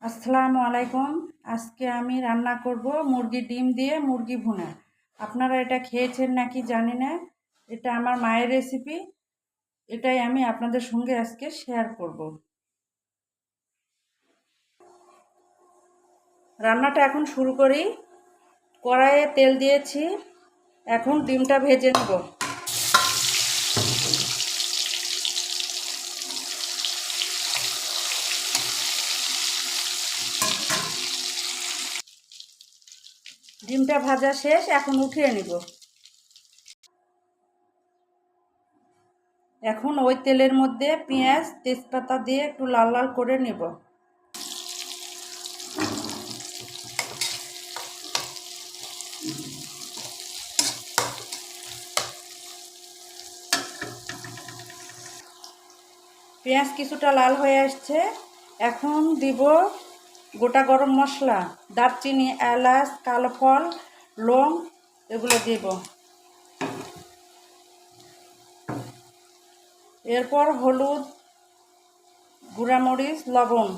আসসালামু আলাইকুম। আজকে আমি রান্না করব মুরগির ডিম দিয়ে মুরগি ভুনা। আপনারা এটা খেয়েছেন নাকি জানি না। এটা আমার মায়ের রেসিপি। এটাই আমি আপনাদের সঙ্গে আজকে শেয়ার করব। রান্নাটা এখন শুরু করি। কড়াইয়ে তেল দিয়েছি, এখন ডিমটা ভেজে নেব। ডিমটা ভাজা শেষ, এখন উঠিয়ে নিব। এখন ওই তেলের মধ্যে পেঁয়াজ তেজপাতা দিয়ে একটু লাল লাল করে নেব। পেঁয়াজ কিছুটা লাল হয়ে আসছে, এখন দিব গোটা গরম মশলা, দারচিনি, এলাচ, কালো ফল, লং, এগুলো দিব। এরপর হলুদ, গুঁড়ামরিচ, লবণ।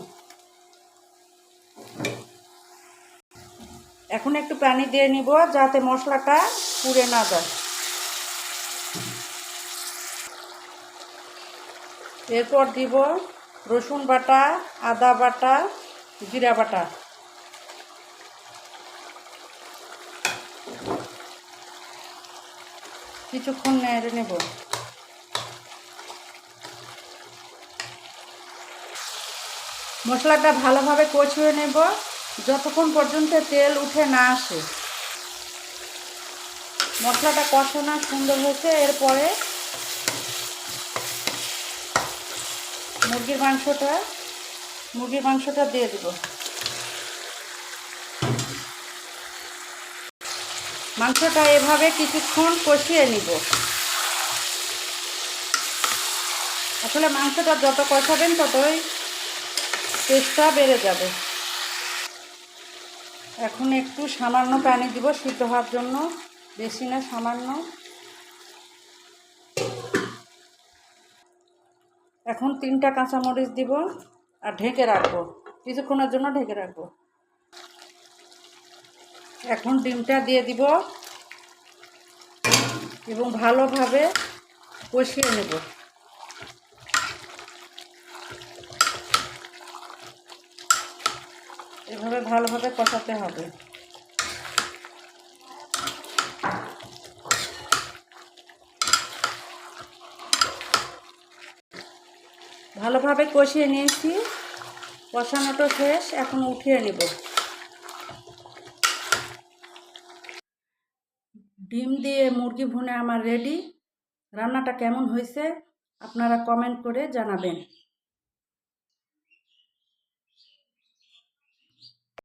এখন একটু পানি দিয়ে নিব যাতে মশলাটা পুড়ে না যায়। এরপর দিব রসুন বাটা, আদা বাটা, জিরা বাটা। কিছুক্ষণ নেড়ে নেব। মশলাটা ভালোভাবে কষিয়ে নেব যতক্ষণ পর্যন্ত তেল উঠে না আসে। মশলাটা কষানো সুন্দর হয়েছে। এরপরে মুরগির মাংসটা দিয়ে দেব। মাংসটা এভাবে কিছুক্ষণ কষিয়ে নিব। আসলে মাংসটা যত কষাবেন ততই টেস্টটা বেড়ে যাবে। এখন একটু সামান্য পানি দিব সিদ্ধ হওয়ার জন্য, বেশি না, সামান্য। এখন 3টা কাঁচামরিচ দিব আর ঢেকে রাখবো, কিছুক্ষণের জন্য ঢেকে রাখবো। এখন ডিমটা দিয়ে দিব এবং ভালোভাবে কষিয়ে নেব। এভাবে ভালোভাবে কষাতে হবে। ভালোভাবে কষিয়ে নিয়েছি, কষানোটা শেষ, এখন উঠিয়ে নেব। ডিম দিয়ে মুরগি ভুনা আমার রেডি। রান্নাটা কেমন হয়েছে আপনারা কমেন্ট করে জানাবেন।